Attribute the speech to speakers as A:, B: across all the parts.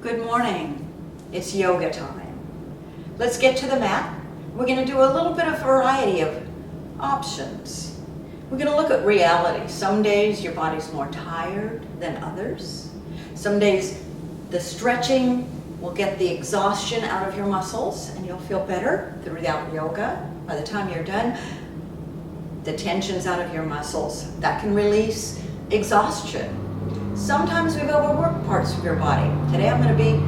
A: Good morning. It's yoga time. Let's get to the mat. We're going to do a little bit of variety of options. We're going to look at reality. Some days your body's more tired than others. Some days the stretching will get the exhaustion out of your muscles and you'll feel better throughout yoga. By the time you're done, the tension's out of your muscles. That can release exhaustion. Sometimes we've overworked parts of your body. Today I'm going to be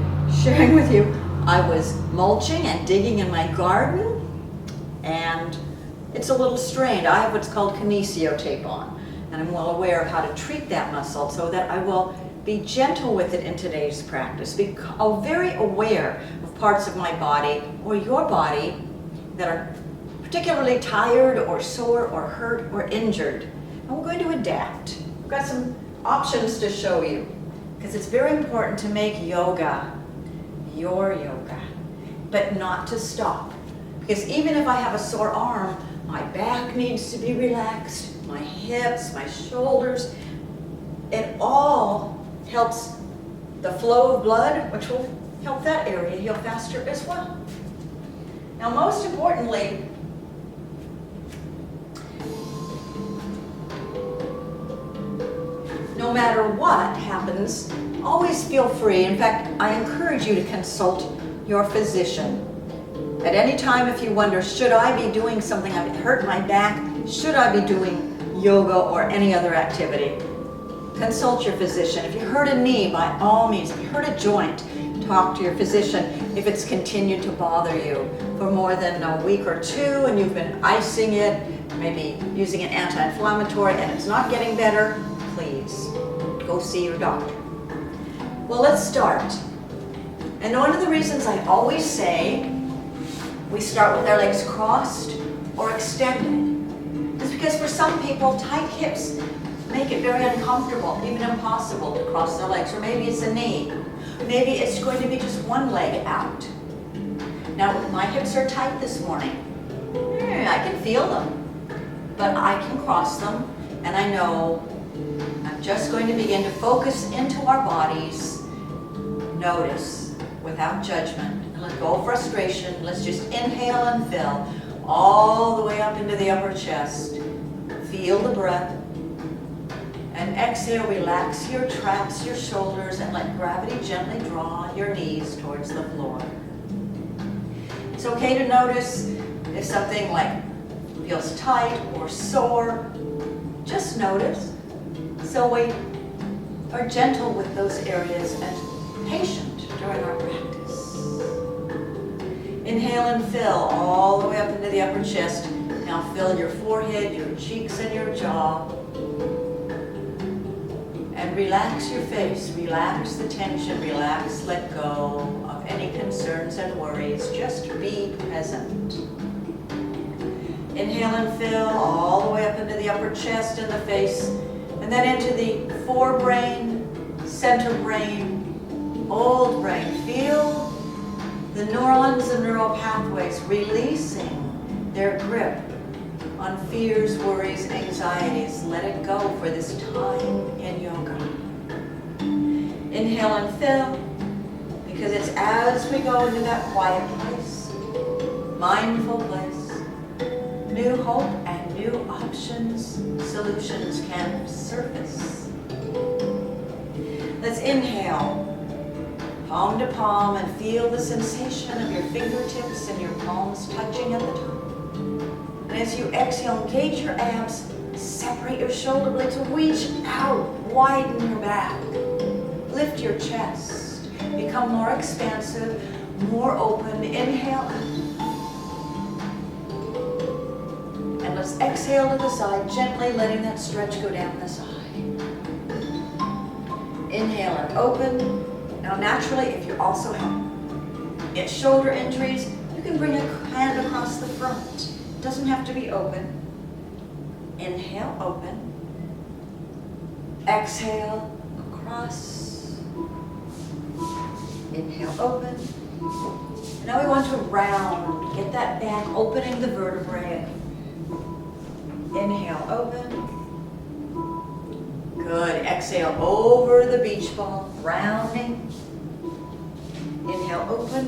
A: sharing with you, I was mulching and digging in my garden and it's a little strained. I have what's called kinesio tape on and I'm well aware of how to treat that muscle so that I will be gentle with it in today's practice. Be very aware of parts of my body or your body that are particularly tired or sore or hurt or injured. And we're going to adapt. We've got some options to show you because it's very important to make yoga your yoga, but not to stop. Because even if I have a sore arm, my back needs to be relaxed, my hips, my shoulders. It all helps the flow of blood, which will help that area heal faster as well. Now, most importantly, no matter what happens, always feel free. In fact, I encourage you to consult your physician. At any time, if you wonder, should I be doing something? I've hurt my back. Should I be doing yoga or any other activity? Consult your physician. If you hurt a knee, by all means, if you hurt a joint, talk to your physician. If it's continued to bother you for more than a week or two and you've been icing it, maybe using an anti-inflammatory and it's not getting better, please go see your doctor. Well, let's start. And one of the reasons I always say we start with our legs crossed or extended is because for some people, tight hips make it very uncomfortable, even impossible to cross their legs. Or maybe it's a knee. Maybe it's going to be just one leg out. Now, my hips are tight this morning. I can feel them, but I can cross them, and I know I'm just going to begin to focus into our bodies. Notice without judgment. And let go of frustration. Let's just inhale and fill all the way up into the upper chest. Feel the breath. And exhale, relax your traps, your shoulders, and let gravity gently draw your knees towards the floor. It's okay to notice if something like feels tight or sore. Just notice. So we are gentle with those areas and patient during our practice. Inhale and fill all the way up into the upper chest. Now fill your forehead, your cheeks, and your jaw. And relax your face. Relax the tension. Relax, let go of any concerns and worries. Just be present. Inhale and fill all the way up into the upper chest and the face. And then into the forebrain, center brain, old brain. Feel the neurons and neural pathways releasing their grip on fears, worries, anxieties. Let it go for this time in yoga. Inhale and fill, because it's as we go into that quiet place, mindful place, new hope and new options, solutions can surface. Let's inhale, palm to palm, and feel the sensation of your fingertips and your palms touching at the top. And as you exhale, engage your abs, separate your shoulder blades, reach out, widen your back, lift your chest, become more expansive, more open. Inhale, and let's exhale to the side, gently letting that stretch go down the side. Inhale and open. Now naturally, if you also get shoulder injuries, you can bring a hand across the front. It doesn't have to be open. Inhale, open. Exhale, across. Inhale, open. Now we want to round. Get that back, opening the vertebrae. Inhale, open. Good. Exhale over the beach ball, rounding. open.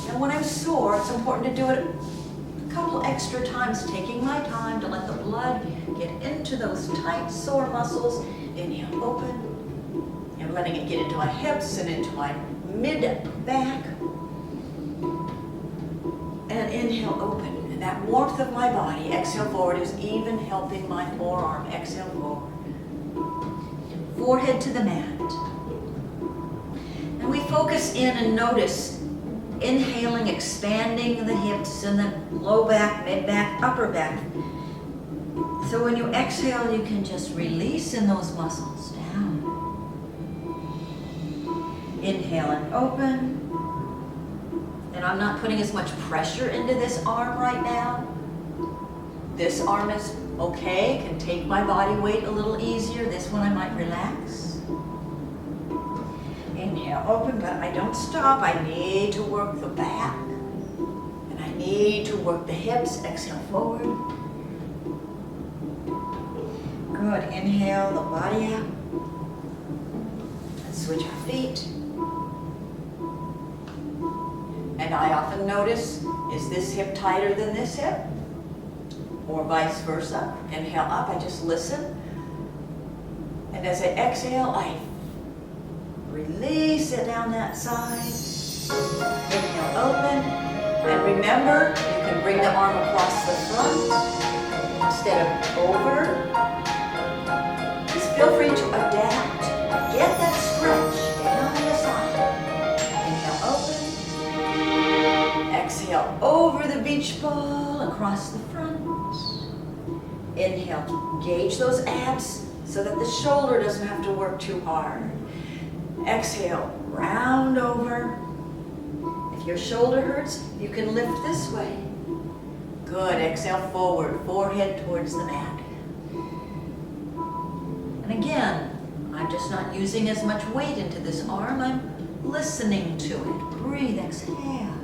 A: And when I'm sore, it's important to do it a couple extra times, taking my time to let the blood get into those tight, sore muscles. Inhale, open. And letting it get into my hips and into my mid-back. And inhale, open. And that warmth of my body, exhale forward, is even helping my forearm. Exhale forward. Forehead to the mat. And we focus in and notice inhaling, expanding the hips and the low back, mid back, upper back. So when you exhale, you can just release in those muscles down. Inhale and open. And I'm not putting as much pressure into this arm right now. This arm is okay, can take my body weight a little easier. This one I might relax. Inhale, open, but I don't stop. I need to work the back. And I need to work the hips. Exhale forward. Good, inhale the body out. Let's switch our feet. And I often notice, is this hip tighter than this hip? Or vice versa. Inhale up, I just listen. And as I exhale, I release it down that side. Inhale, open. And remember, you can bring the arm across the front instead of over. Just feel free to adapt. Get that stretch down the side. Inhale, open. Exhale, over the beach ball, across the front. Inhale, gauge those abs so that the shoulder doesn't have to work too hard. Exhale, round over. If your shoulder hurts, you can lift this way. Good, exhale forward, forehead towards the mat. And again, I'm just not using as much weight into this arm, I'm listening to it. Breathe, exhale.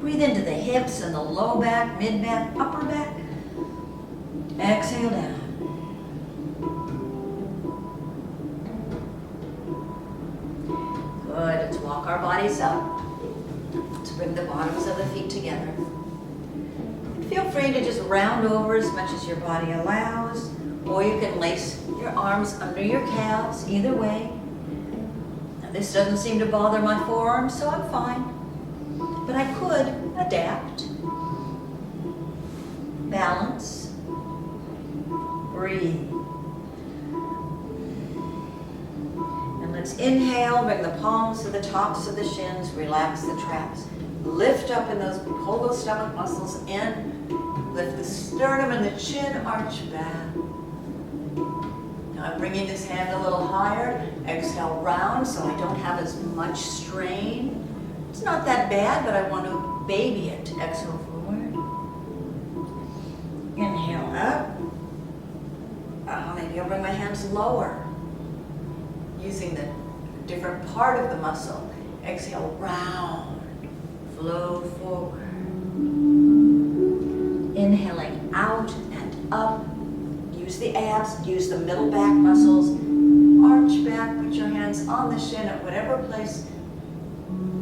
A: Breathe into the hips and the low back, mid back, upper back. Exhale down. Good, let's walk our bodies up. Let's bring the bottoms of the feet together. Feel free to just round over as much as your body allows, or you can lace your arms under your calves, either way. Now this doesn't seem to bother my forearms, so I'm fine. But I could adapt, balance, breathe. And let's inhale, bring the palms to the tops of the shins, relax the traps. Lift up in those, pull those stomach muscles in, lift the sternum and the chin, arch back. Now I'm bringing this hand a little higher, exhale round so I don't have as much strain. It's not that bad, but I want to baby it. Exhale forward. Inhale up. Maybe I'll bring my hands lower, using the different part of the muscle. Exhale, round, flow forward. Inhaling out and up. Use the abs, use the middle back muscles. Arch back, put your hands on the shin at whatever place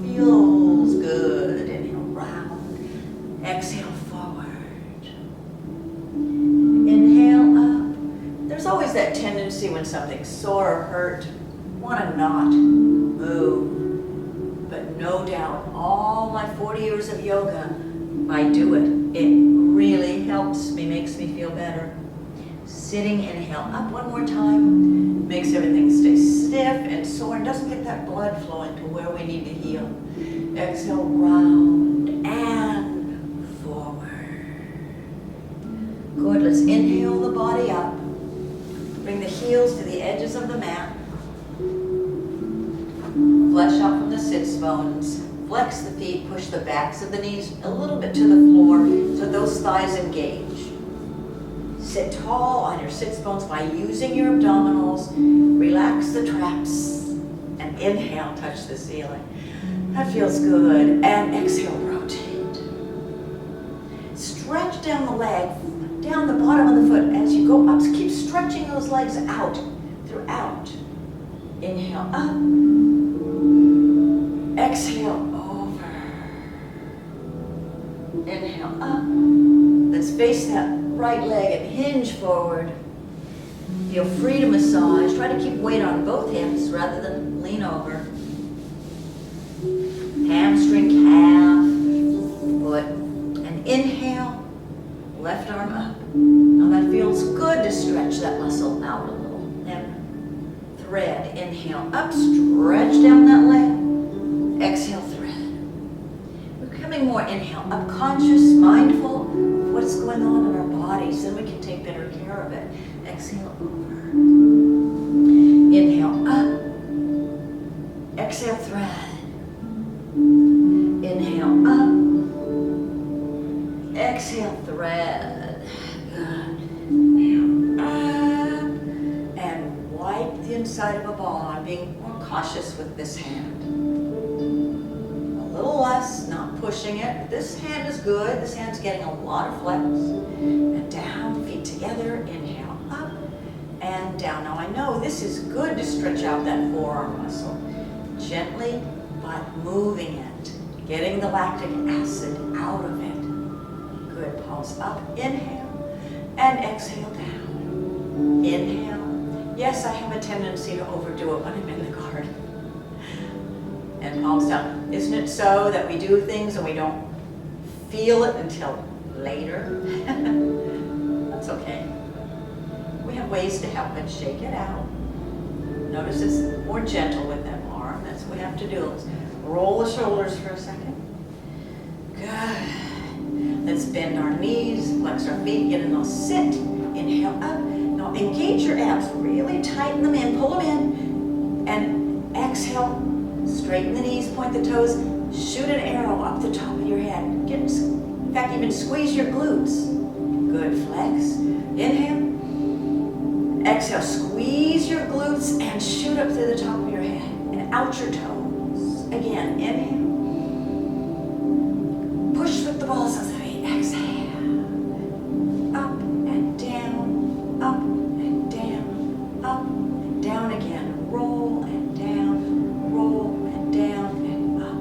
A: feels good. Inhale, round. Exhale, forward. Inhale, up. There's always that tendency when something's sore or hurt, want to not move. But no doubt, all my 40 years of yoga, I do it. It really helps me, makes me feel better. Sitting, inhale up one more time, makes everything stay stiff and sore and doesn't get that blood flowing to where we need to heal. Exhale, round and forward. Good, let's inhale the body up. Bring the heels to the edges of the mat. Flesh up from the sits bones. Flex the feet, push the backs of the knees a little bit to the floor so those thighs engage. Sit tall on your sits bones by using your abdominals. Relax the traps and inhale, touch the ceiling. That feels good. And exhale, rotate. Stretch down the leg, down the bottom of the foot as you go up. Keep stretching those legs out throughout. Inhale up. Exhale over. Inhale up. Let's face that right leg and hinge forward. Feel free to massage. Try to keep weight on both hips rather than lean over. Hamstring, calf, foot. And inhale, left arm up. Now that feels good to stretch that muscle out a little. And thread. Inhale up, stretch down that leg. Exhale, thread. We're becoming more inhale up, conscious, mindful of what's going on in our bodies. Then we can take better care of it. Exhale over. Inhale up. Exhale, thread. Inhale up. Exhale, thread. Good. Inhale up. And wipe the inside of a ball. I'm being more cautious with this hand. A little less, not pushing it. This hand is good. This hand's getting a lot of flex. And down, feet together. Inhale up and down. Now I know this is good to stretch out that forearm muscle. Gently, but moving it. Getting the lactic acid out of it. Good. Pulse up. Inhale. And exhale down. Inhale. Yes, I have a tendency to overdo it when I'm in the garden. And palms down. Isn't it so that we do things and we don't feel it until later? That's okay. We have ways to help it. Shake it out. Notice it's more gentle with that arm. That's what we have to do. Let's roll the shoulders for a second. Good. Let's bend our knees, flex our feet, get a nice sit. Inhale up. Now engage your abs. Really tighten them in, pull them in. And exhale. Straighten the knees, point the toes. Shoot an arrow up the top of your head. In fact, even squeeze your glutes. Good. Flex. Inhale. Exhale, squeeze your glutes and shoot up through the top of your head and out your toes. Again, inhale. Push with the balls of the feet. Exhale. Up and down, up and down, up and down again. Roll and down, roll and down and up,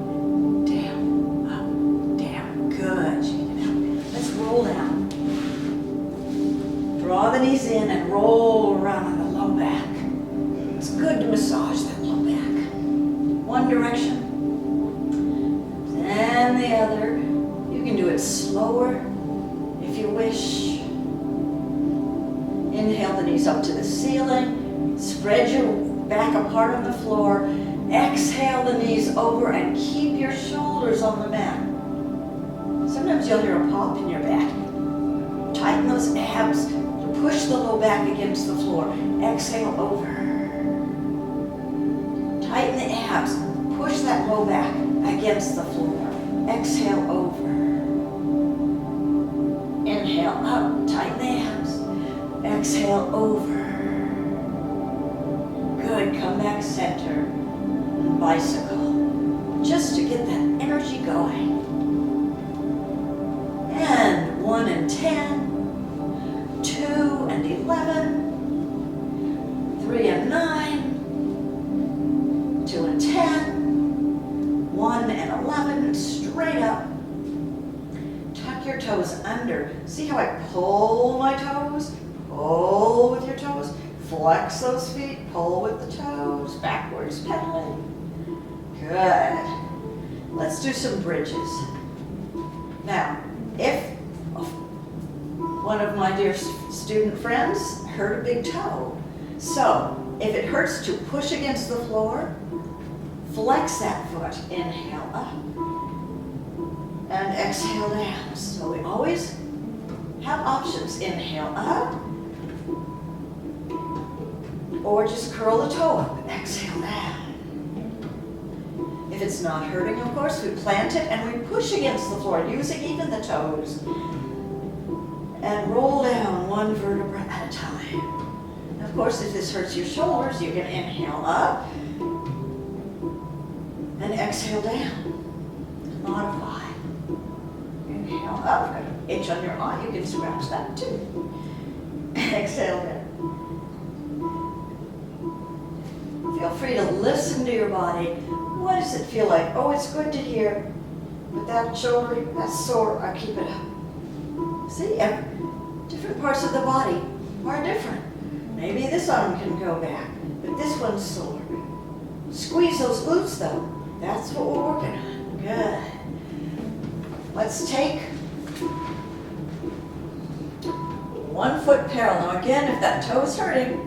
A: down. Good. Shake it out. Let's roll down. Draw the knees in and roll around on the low back. It's good to massage that low back. One direction, then the other. You can do it slower if you wish. Inhale the knees up to the ceiling. Spread your back apart on the floor. Exhale the knees over and keep your shoulders on the mat. Sometimes you'll hear a pop in your back. Tighten those abs. Push the low back against the floor. Exhale over. Tighten the abs. Push that low back against the floor. Exhale over. Inhale up. Tighten the abs. Exhale over. Good. Come back center. Bicycle. Just to get that energy going. And 1 and 10. 2 and 11, 3 and 9, 2 and 10, 1 and 11, straight up. Tuck your toes under. See how I pull my toes? Pull with your toes. Flex those feet, pull with the toes. Backwards pedaling. Good. Let's do some bridges. Now, if one of my dear student friends hurt a big toe. So, if it hurts to push against the floor, flex that foot. Inhale up. And exhale down. So we always have options. Inhale up. Or just curl the toe up. Exhale down. If it's not hurting, of course, we plant it and we push against the floor, using even the toes. And roll down one vertebra at a time. And of course, if this hurts your shoulders, you can inhale up and exhale down. Modify. Inhale up. Got an itch on your eye. You can scratch that too. Exhale down. Feel free to listen to your body. What does it feel like? Oh, it's good to hear. But that shoulder, that's sore. I keep it up. See, different parts of the body are different. Maybe this arm can go back, but this one's sore. Squeeze those glutes though. That's what we're working on. Good. Let's take 1 foot parallel. Now again, if that toe is hurting,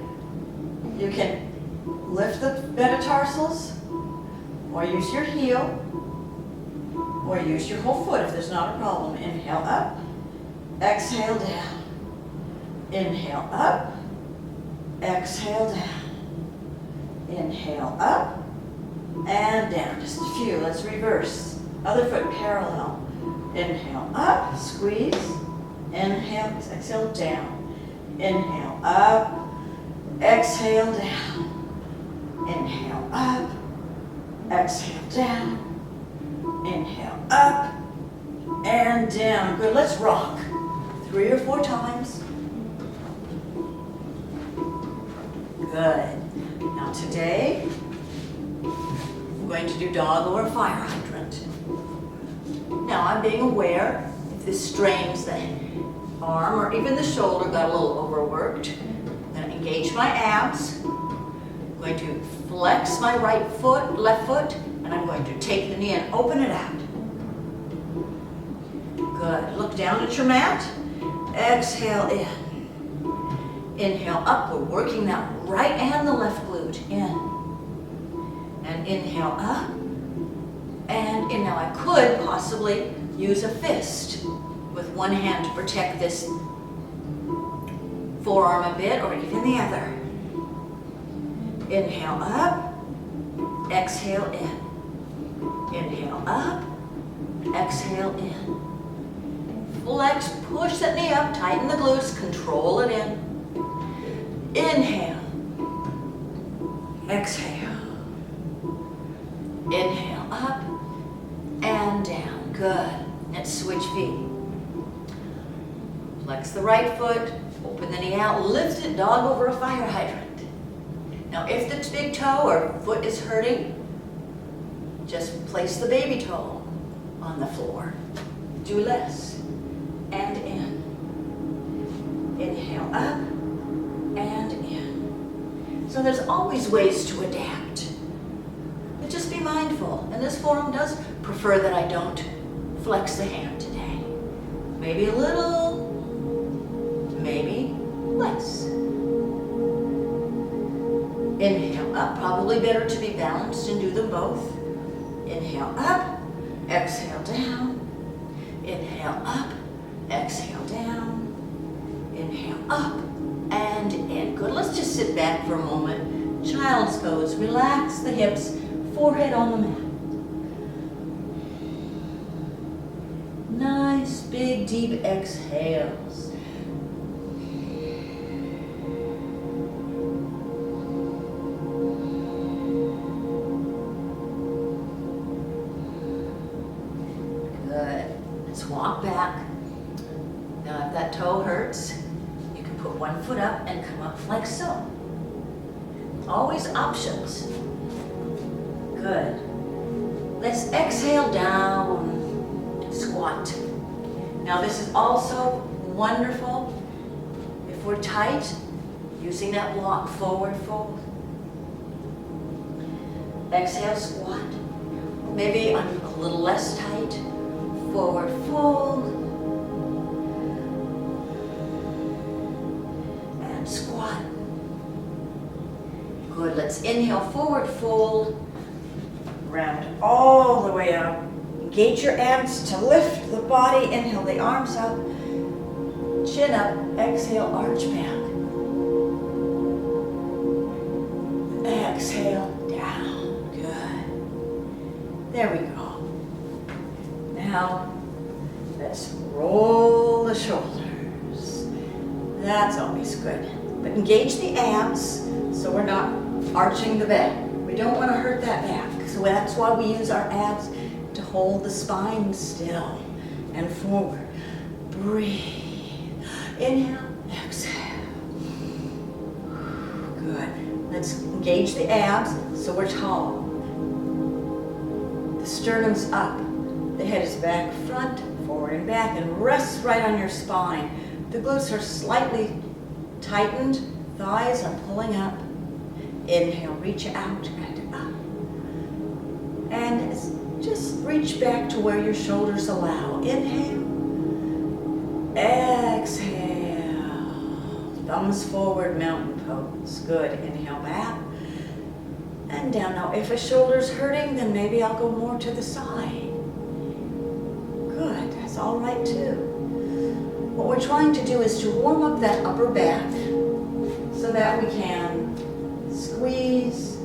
A: you can lift the metatarsals or use your heel or use your whole foot if there's not a problem. Inhale up, exhale down. Inhale up, exhale down. Inhale up and down. Just a few. Let's reverse. Other foot parallel. Inhale up, squeeze. Inhale, exhale down. Inhale up, exhale down. Inhale up, exhale down. Inhale up and down. Good. Let's rock 3 or 4 times. Good. Now today, we're going to do dog over fire hydrant. Now I'm being aware if this strains the arm or even the shoulder got a little overworked. I'm going to engage my abs. I'm going to flex my right foot, left foot, and I'm going to take the knee and open it out. Good. Look down at your mat. Exhale in. Inhale up. We're working that right and the left glute in. And inhale up. And in. Now I could possibly use a fist with one hand to protect this forearm a bit, or even the other. Inhale up. Exhale in. Inhale up. Exhale in. Flex, push that knee up, tighten the glutes, control it in. Inhale. Exhale. Inhale up and down. Good. Let's switch feet. Flex the right foot, open the knee out, lift it, dog over a fire hydrant. Now if the big toe or foot is hurting, just place the baby toe on the floor. Do less. And in. Inhale up and in. So there's always ways to adapt. But just be mindful. And this forum does prefer that I don't flex the hand today. Maybe a little, maybe less. Inhale up. Probably better to be balanced and do them both. Inhale up, exhale down. Inhale up, exhale down. Inhale up and in. Good. Let's just sit back for a moment. Child's pose. Relax the hips, forehead on the mat. Nice, big, deep exhales. Good. Let's walk back. Now if that toe hurts, you can put one foot up and come up like so. Always options. Good. Let's exhale down, squat. Now this is also wonderful if we're tight, using that block, forward fold. Exhale, squat. Maybe I'm a little less tight, forward fold. And squat. Good, let's inhale, forward fold. Round all the way up. Engage your abs to lift the body. Inhale the arms up. Chin up. Exhale, arch back. Exhale, down. Good. There we go. Now, let's roll the shoulders. That's always good. But engage the abs so we're not arching the back. We don't want to hurt that back. So that's why we use our abs to hold the spine still and forward. Breathe. Inhale, exhale. Good. Let's engage the abs so we're tall. The sternum's up. The head is back, front, forward and back, and rests right on your spine. The glutes are slightly tightened. Thighs are pulling up. Inhale, reach out and up. And just reach back to where your shoulders allow. Inhale. Exhale. Thumbs forward, mountain pose. Good. Inhale back and down. Now, if a shoulder's hurting, then maybe I'll go more to the side. Good. That's all right too. What we're trying to do is to warm up that upper back so that we can squeeze,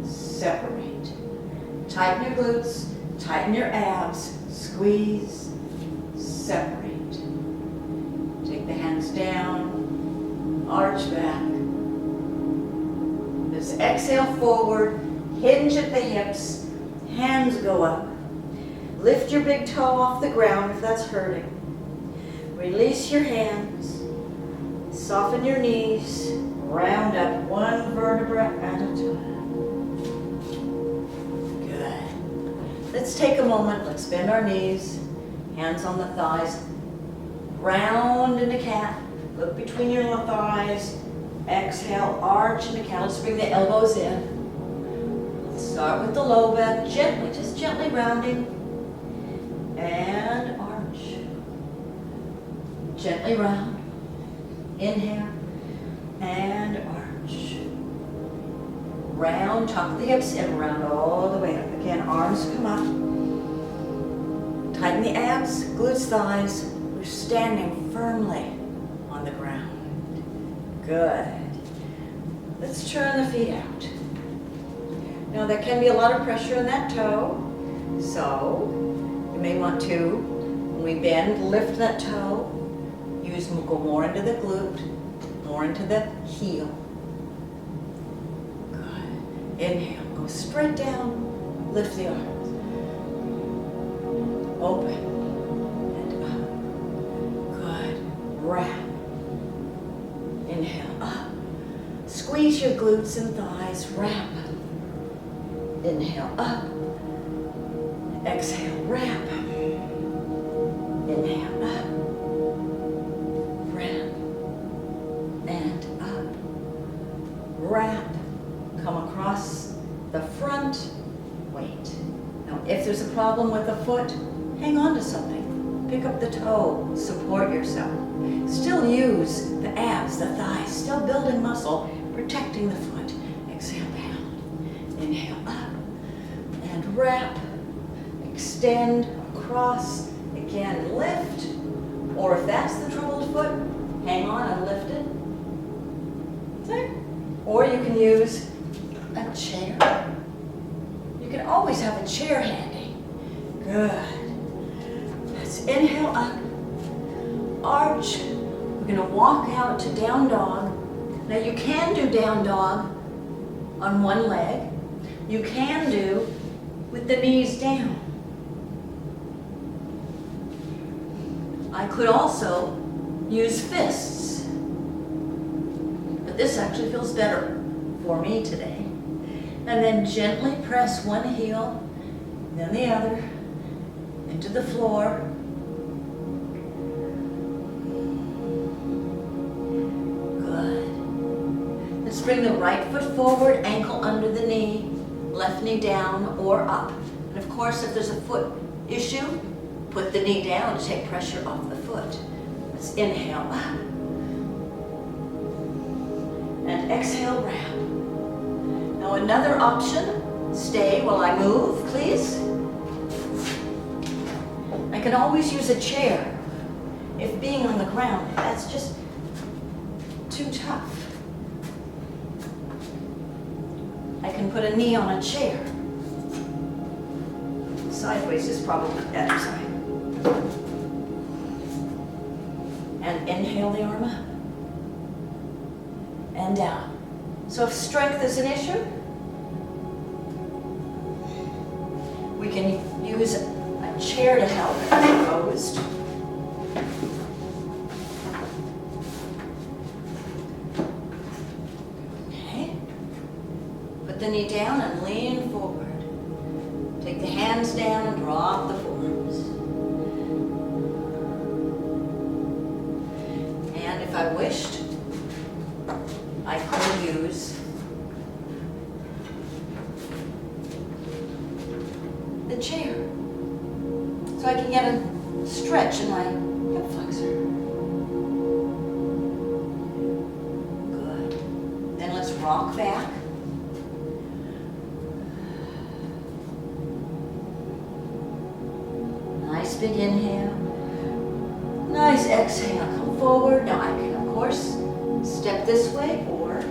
A: separate. Tighten your glutes, tighten your abs, squeeze, separate. Take the hands down, arch back. Just exhale forward, hinge at the hips, hands go up. Lift your big toe off the ground if that's hurting. Release your hands, soften your knees, round up one vertebra at a time. Good. Let's take a moment, let's bend our knees, hands on the thighs, round into cat, look between your thighs, exhale, arch into cat. Let's bring the elbows in. Let's start with the low back, gently, just gently rounding, and arch. Gently round, inhale, and arch. Round, tuck the hips in, round all the way up. Again, arms come up. Tighten the abs, glutes, thighs. We're standing firmly on the ground. Good. Let's turn the feet out. Now there can be a lot of pressure in that toe, so you may want to, when we bend, lift that toe. Go more into the glute, more into the heel. Good. Inhale, go straight down, lift the arms. Open and up. Good. Wrap. Inhale, up. Squeeze your glutes and thighs, wrap. Inhale, up. Exhale, wrap. Inhale, up. Wrap, come across the front, wait. Now, if there's a problem with the foot, hang on to something. Pick up the toe, support yourself. Still use the abs, the thighs, still building muscle, protecting the foot. Exhale down, inhale up, and wrap, extend across, again lift, or if that's the troubled foot, hang on and lift it. Okay. Or you can use a chair. You can always have a chair handy. Good. Let's inhale up, arch. We're going to walk out to down dog. Now you can do down dog on one leg. You can do with the knees down. I could also use fists. This actually feels better for me today. And then gently press one heel, then the other, into the floor. Good. Let's bring the right foot forward, ankle under the knee, left knee down or up. And of course, if there's a foot issue, put the knee down to take pressure off the foot. Let's inhale up. And exhale, wrap. Now another option, stay while I move, please. I can always use a chair if being on the ground, that's just too tough. I can put a knee on a chair. Sideways is probably better side. And inhale the arm up. And down. So if strength is an issue, we can use a chair to help if opposed. Okay. Put the knee down and lean forward. Take the hands down and drop the forearms. And if I wished, I could use the chair so I can get a stretch in my hip flexor. Good. Then let's rock back. Nice big inhale. Nice exhale. Come forward. Now I can, of course, step this way or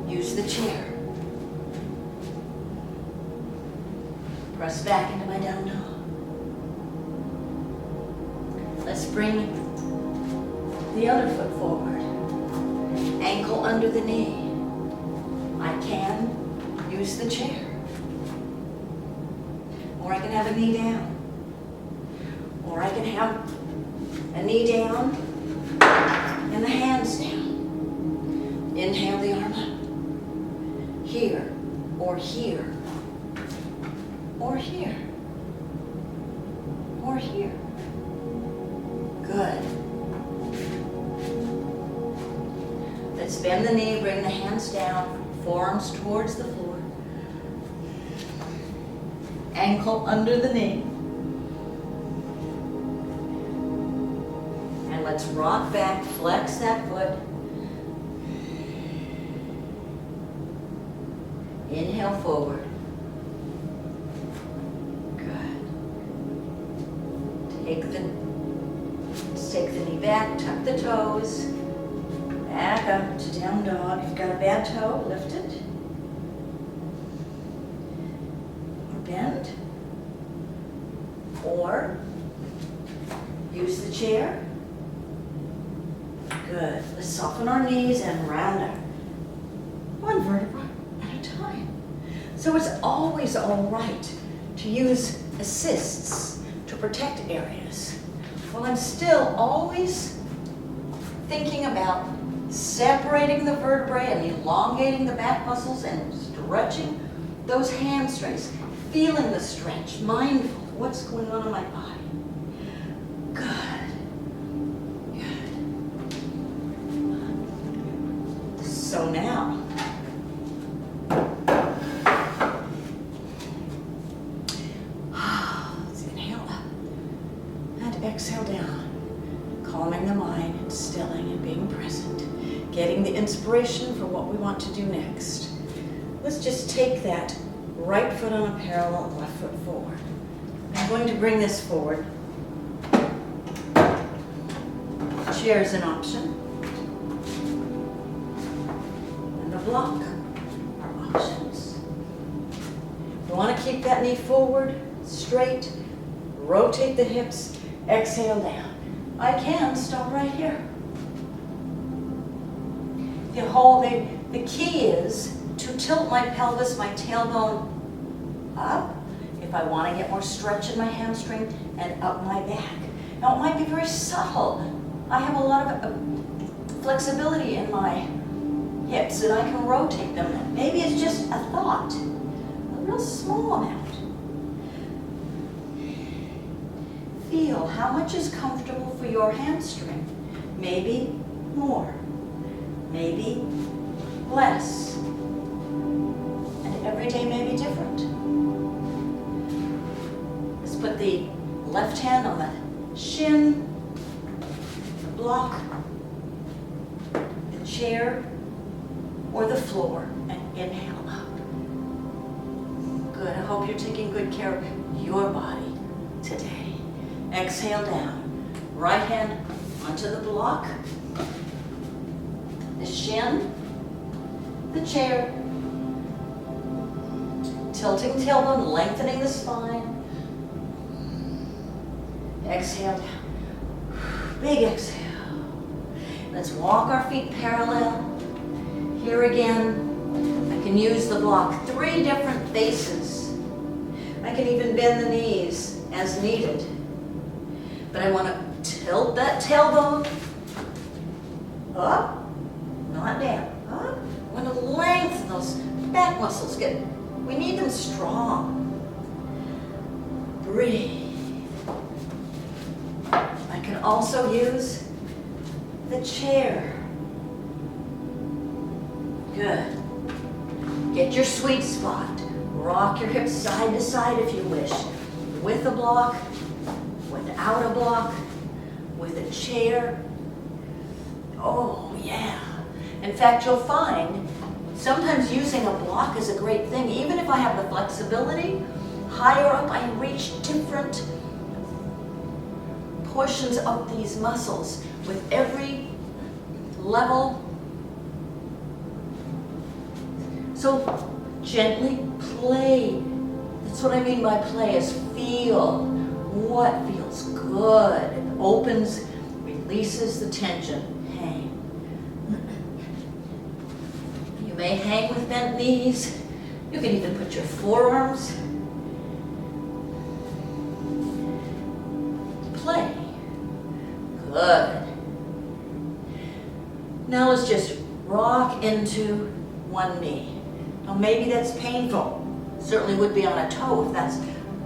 A: use the chair. Press back into my down dog. Let's bring the other foot forward. Ankle under the knee. I can use the chair. Or I can have a knee down. Or I can have a knee down and the hands down. Inhale the arm up. Here, or here, or here, or here. Good. Let's bend the knee, bring the hands down, forearms towards the floor. Ankle under the knee. And let's rock back, flex that foot. Inhale forward. Good. Take the knee back, tuck the toes. Back up to down dog. If you've got a bad toe, lift it. Or bend. Or use the chair. Good. Let's soften our knees and round up. One vertebra at a time. So it's always all right to use assists to protect areas. While I'm still always thinking about separating the vertebrae and elongating the back muscles and stretching those hamstrings, feeling the stretch, mindful of what's going on in my body. Good. Good. So now, let's inhale up and exhale down, calming the mind and stilling and being present, getting the inspiration for what we want to do next. Let's just take that right foot on a parallel, left foot forward. I'm going to bring this forward. Chair is an option. And the block are options. You want to keep that knee forward, straight, rotate the hips, exhale down. I can stop right here. The key is to tilt my pelvis, my tailbone up if I want to get more stretch in my hamstring and up my back. Now it might be very subtle. I have a lot of flexibility in my hips and I can rotate them. Maybe it's just a thought, a real small amount. Feel how much is comfortable for your hamstring. Maybe more, maybe less. And every day may be different. Let's put the left hand on the shin, the block, the chair, or the floor, and inhale up. Good. I hope you're taking good care of your body today. Exhale down. Right hand onto the block, the shin, the chair, tilting tailbone, lengthening the spine. Exhale down. Big exhale. Let's walk our feet parallel. Here again, I can use the block. 3 different faces. I can even bend the knees as needed. But I want to tilt that tailbone up, not down, up. I want to lengthen those back muscles. We need them strong. breathe. I can also use the chair. Good. Get your sweet spot. Rock your hips side to side if you wish. With a block, without a block, with a chair. Oh, yeah. In fact, you'll find sometimes using a block is a great thing. Even if I have the flexibility, higher up I reach different portions of these muscles with every level. So gently play. That's what I mean by play, is feel what feels good. It opens, releases the tension. Hang. You may hang with bent knees. You can even put your forearms. Play. Good. Now let's just rock into one knee. Now maybe that's painful. Certainly would be on a toe if that's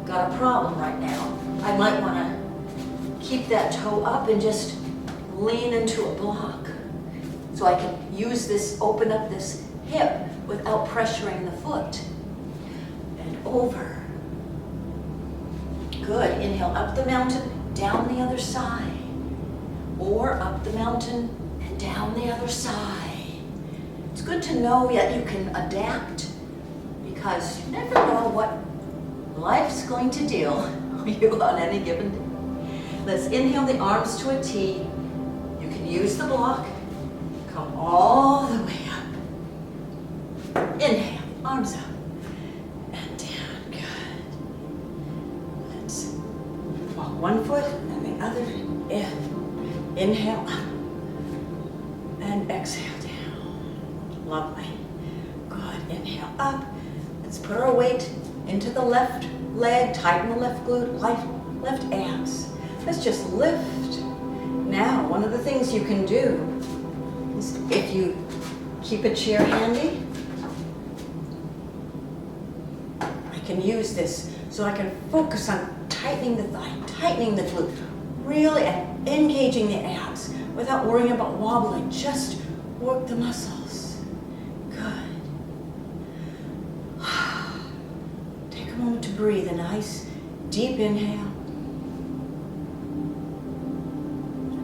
A: got a problem right now. I might want to keep that toe up and just lean into a block. So I can use this, open up this hip without pressuring the foot. And over. Good. Inhale up the mountain, down the other side. Or up the mountain and down the other side. It's good to know that you can adapt, because you never know what life's going to deal with you on any given day. Let's inhale the arms to a T. You can use the block. Come all the way up. Inhale, arms up and down. Good. Let's walk one foot and the other in. Inhale up and exhale down. Lovely. Good. Inhale up. Let's put our weight into the left leg, tighten the left glute, left abs. Let's just lift. Now, one of the things you can do is, if you keep a chair handy, I can use this so I can focus on tightening the thigh, tightening the glute, really engaging the abs without worrying about wobbling. Just work the muscles. Good. Take a moment to breathe. A nice deep inhale.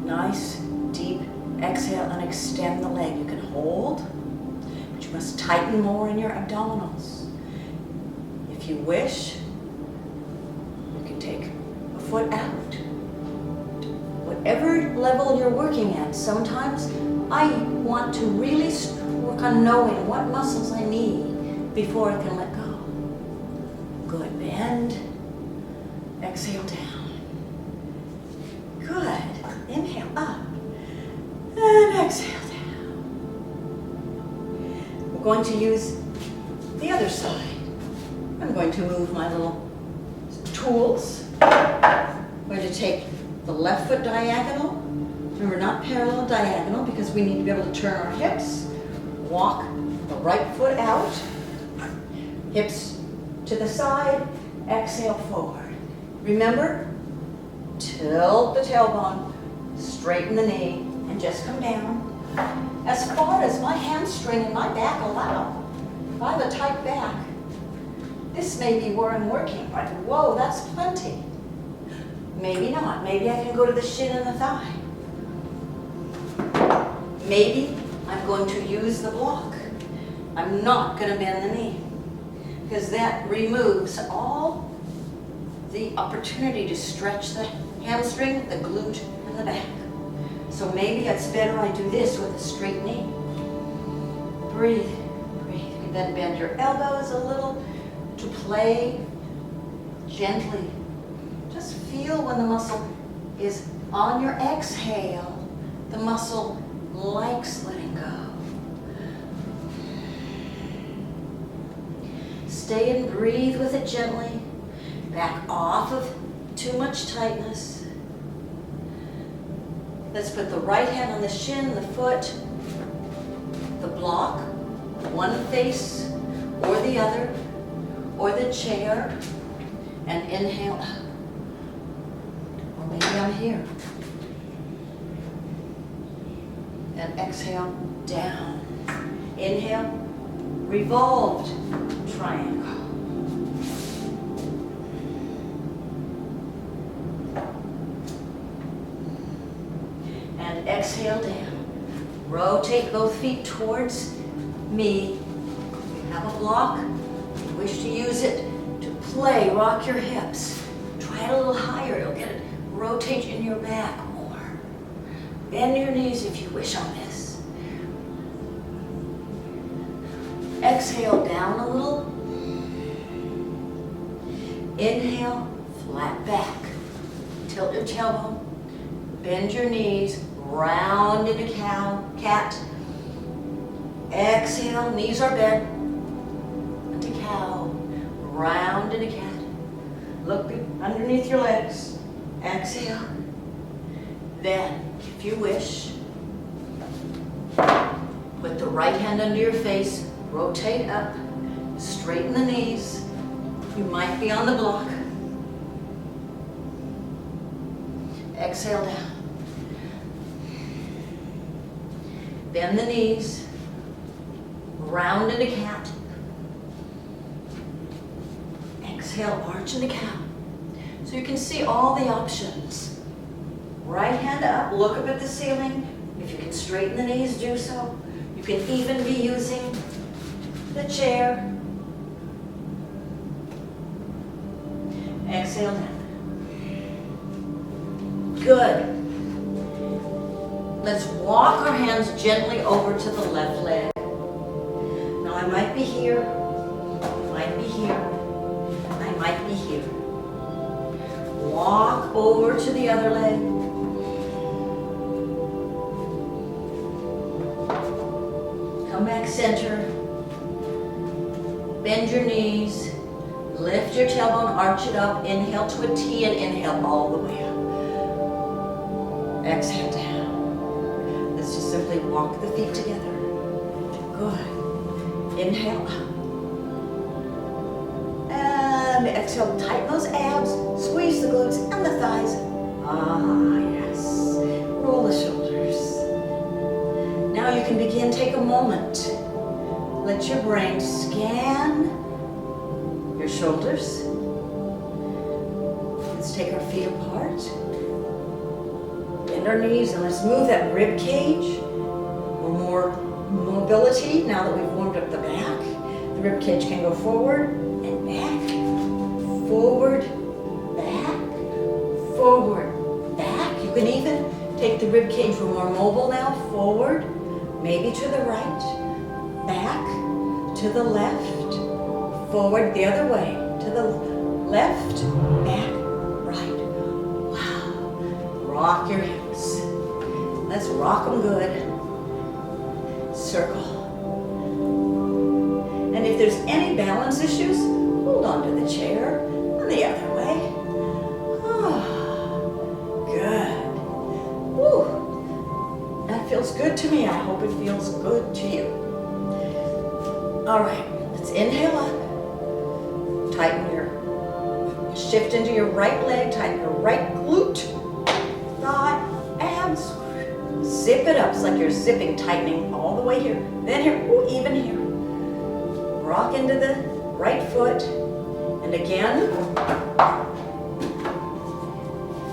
A: Nice deep exhale, and extend the leg. You can hold, but you must tighten more in your abdominals. If you wish, you can take a foot out. Whatever level you're working at, sometimes I want to really work on knowing what muscles I need before I can let go. Good. Bend. Exhale down. Good. Inhale up. And exhale down. We're going to use the other side. I'm going to move my little tools. I'm going to take the left foot diagonal. Remember, not parallel, diagonal, because we need to be able to turn our hips. Walk the right foot out. Hips to the side. Exhale forward. Remember, tilt the tailbone, straighten the knee, and just come down as far as my hamstring and my back allow. If I have a tight back, this may be where I'm working. Right? Whoa, that's plenty. Maybe not. Maybe I can go to the shin and the thigh. Maybe I'm going to use the block. I'm not going to bend the knee, because that removes all the opportunity to stretch the hamstring, the glute, and the back. So maybe it's better I do this with a straight knee. Breathe, breathe. You can then bend your elbows a little to play gently. Just feel when the muscle is on your exhale, the muscle likes letting go. Stay and breathe with it gently. Back off of too much tightness. Let's put the right hand on the shin, the foot, the block, one face or the other, or the chair, and inhale up. Maybe I'm here. And exhale, down. Inhale, revolved triangle. And exhale, down. Rotate both feet towards me. You have a block. You wish to use it to play, rock your hips. Try it a little higher. You'll get it. Rotate in your back more. Bend your knees if you wish on this. Exhale down a little. Inhale, flat back. Tilt your tailbone. Bend your knees. Round into cat. Exhale, knees are bent. Into cow. Round into cat. Look underneath your legs. Exhale. Then, if you wish, put the right hand under your face. Rotate up. Straighten the knees. You might be on the block. Exhale down. Bend the knees. Round into cat. Exhale, arch into cow. So you can see all the options. Right hand up, look up at the ceiling. If you can straighten the knees, do so. You can even be using the chair. Exhale down. Good. Let's walk our hands gently over to the left leg. Now I might be here, I might be here, I might be here. Walk over to the other leg. Come back center. Bend your knees. Lift your tailbone, arch it up. Inhale to a T and inhale all the way up. Exhale down. Let's just simply walk the feet together. Good. Inhale up. And exhale, tighten those abs. Squeeze the glutes and the thighs. Ah, yes. Roll the shoulders. Now you can begin, take a moment. Let your brain scan your shoulders. Let's take our feet apart. Bend our knees and let's move that rib cage for more mobility. Now that we've warmed up the back, the rib cage can go forward and back, forward, back, forward, back. You can even take the rib cage, we're more mobile now, forward, maybe to the right, back, to the left, forward the other way, to the left, back, right. Wow. Rock your hips. Let's rock them good. Circle. And if there's any balance issues, hold on to the chair and the other way. Oh, good. Woo. That feels good to me. I hope it feels good to you. All right, let's inhale up. Tighten your, shift into your right leg, tighten your right glute, thigh, abs. Zip it up. It's like you're zipping, tightening all the way here. Then here, ooh, even here. Rock into the right foot. And again,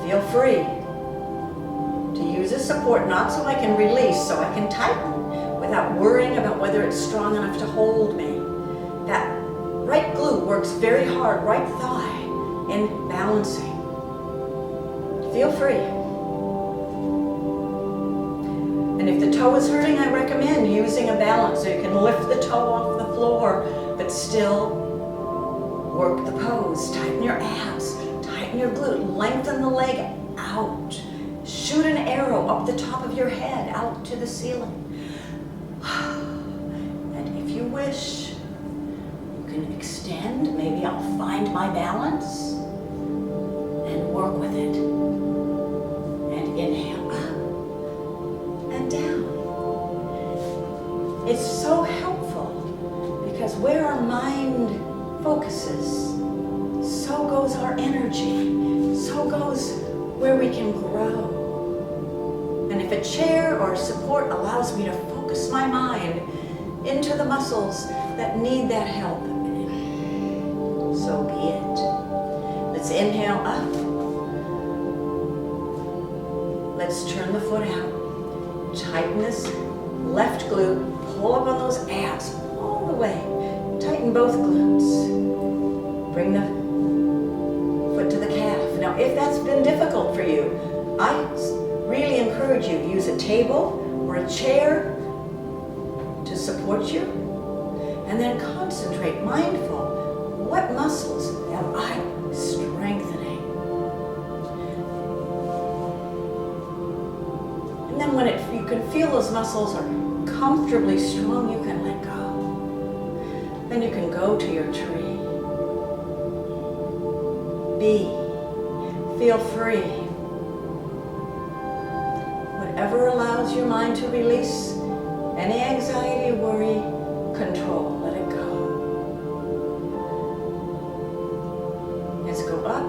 A: feel free to use a support, not so I can release, so I can tighten without worrying about whether it's strong enough to hold me. That right glute works very hard, right thigh, in balancing. Feel free. And if the toe is hurting, I recommend using a balance so you can lift the toe off the floor, but still work the pose. Tighten your abs, tighten your glute, lengthen the leg out. Shoot an arrow up the top of your head, out to the ceiling. And if you wish, you can extend. Maybe I'll find my balance and work with it. And inhale up and down. It's so helpful because where our mind focuses, so goes our energy, so goes where we can grow. And if a chair or support allows me to focus my mind into the muscles that need that help, so be it. Let's inhale up. Let's turn the foot out. Tighten this left glute. Pull up on those abs all the way. Tighten both glutes. Bring the foot to the calf. Now, if that's been difficult for you, I really encourage you to use a table or a chair to support you, and then concentrate, mindful, what muscles am I strengthening? And then when you can feel those muscles are comfortably strong, you can let go. Then you can go to your tree. Feel free. Whatever allows your mind to release any anxiety, worry, control, let it go. Let's go up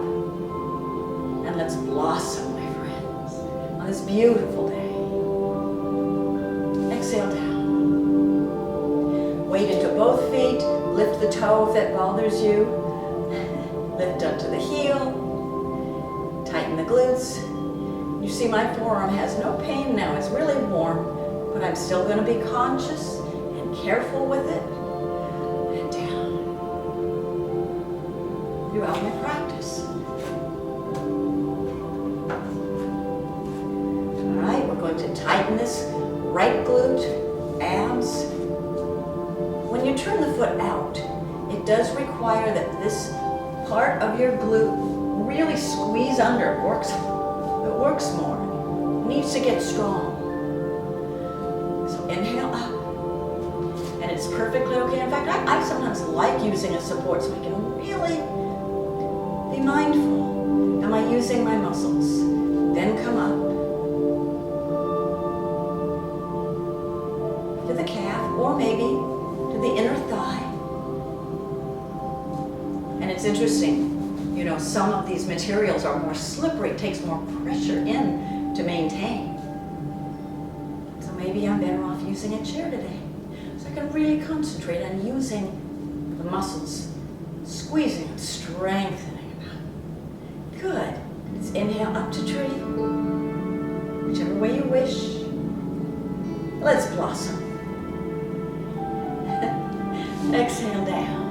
A: and let's blossom, my friends, on this beautiful day. Exhale down. Weight into both feet. Lift the toe if that bothers you. Lift up to the heel. Tighten the glutes. You see my forearm has no pain now. It's really warm, but I'm still going to be conscious and careful with it. And down. Throughout my practice. All right, we're going to tighten this right glute, abs. When you turn the foot out, it does require that this part of your glute really squeeze under. It works more. It needs to get strong. So inhale up. And it's perfectly okay. In fact, I sometimes like using a support so I can really be mindful. Am I using my muscles? Then come up to the calf, or maybe to the inner thigh. And it's interesting. You know, some of these materials are more slippery. It takes more pressure in to maintain. So maybe I'm better off using a chair today. So I can really concentrate on using the muscles, squeezing and strengthening them. Good. Let's inhale up to tree. Whichever way you wish. Let's blossom. Exhale down.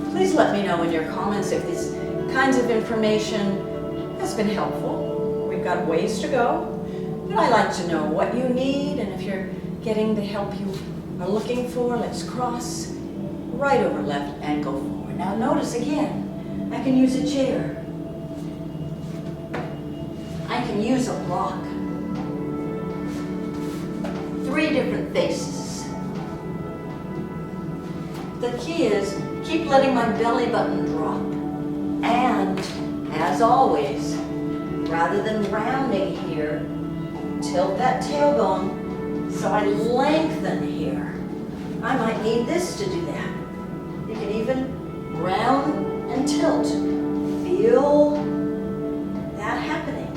A: Please let me know in your comments if these kinds of information has been helpful. We've got ways to go, but I like to know what you need, and if you're getting the help you are looking for, let's cross right over left and go forward. Now notice again, I can use a chair. I can use a block. 3 different faces. The key is keep letting my belly button drop. And, as always, rather than rounding here, tilt that tailbone so I lengthen here. I might need this to do that. You can even round and tilt. Feel that happening.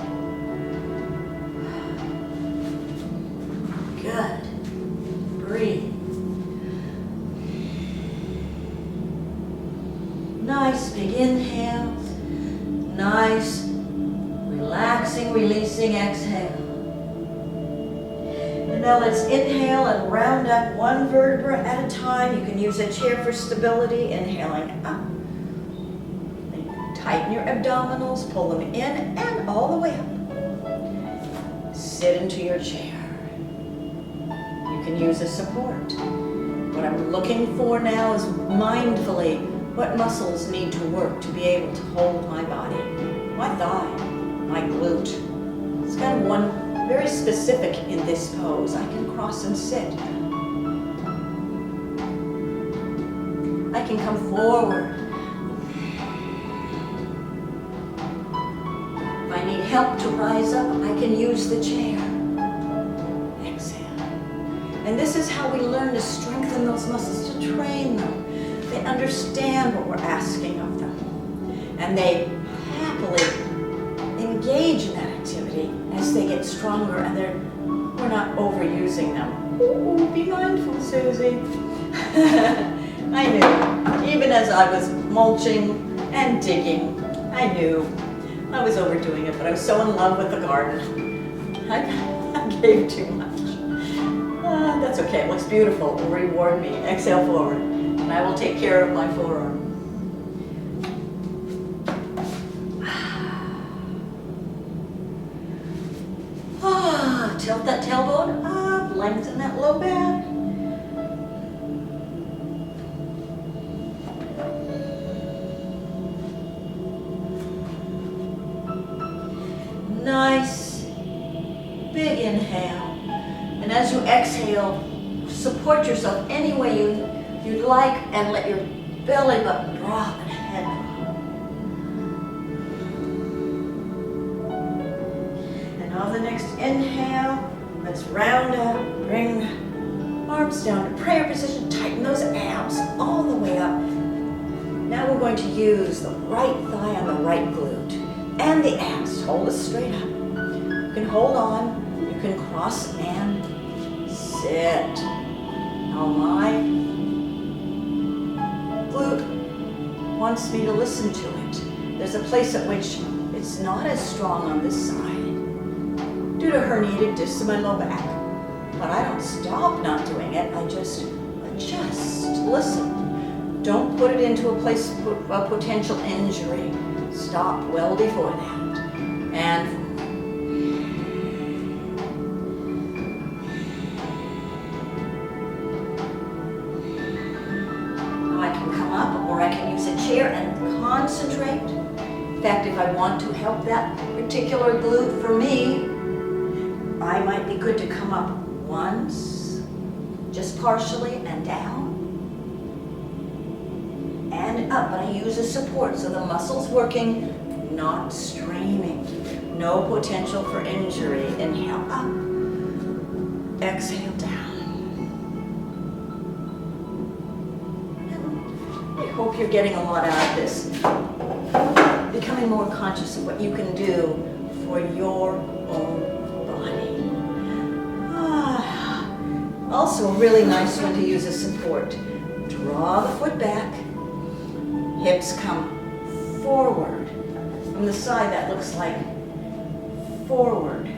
A: Good. Breathe. Nice big inhales, nice relaxing, releasing exhale. And now let's inhale and round up one vertebra at a time. You can use a chair for stability, inhaling up. And tighten your abdominals, pull them in and all the way up. Sit into your chair. You can use a support. What I'm looking for now is mindfully what muscles need to work to be able to hold my body? My thigh, my glute. It's got one very specific in this pose. I can cross and sit. I can come forward. If I need help to rise up, I can use the chair. Exhale. And this is how we learn to strengthen those muscles, to train them. They understand what we're asking of them. And they happily engage in as they get stronger and we're not overusing them. Ooh, be mindful, Susie. I knew, even as I was mulching and digging, I knew I was overdoing it, but I was so in love with the garden. I gave too much. That's okay, it looks beautiful. It will reward me. Exhale forward, and I will take care of my forearm. Tilt that tailbone up, lengthen that low back. Nice, big inhale. And as you exhale, support yourself any way you'd like and let your belly button drop and head drop. And on the next inhale, let's round up, bring arms down to prayer position, tighten those abs all the way up. Now we're going to use the right thigh on the right glute and the abs. Hold us straight up. You can hold on, you can cross and sit. Now my glute wants me to listen to it. There's a place at which it's not as strong on this side due to herniated discs in my low back. But I don't stop not doing it, I just adjust, listen. Don't put it into a place of potential injury. Stop well before that. And chair and concentrate. In fact, if I want to help that particular glute for me, I might be good to come up once, just partially, and down, and up. But I use a support, so the muscle's working, not straining. No potential for injury. Inhale up, exhale down. I hope you're getting a lot out of this. Becoming more conscious of what you can do for your own body. Also a really nice one to use as support. Draw the foot back. Hips come forward. From the side that looks like forward.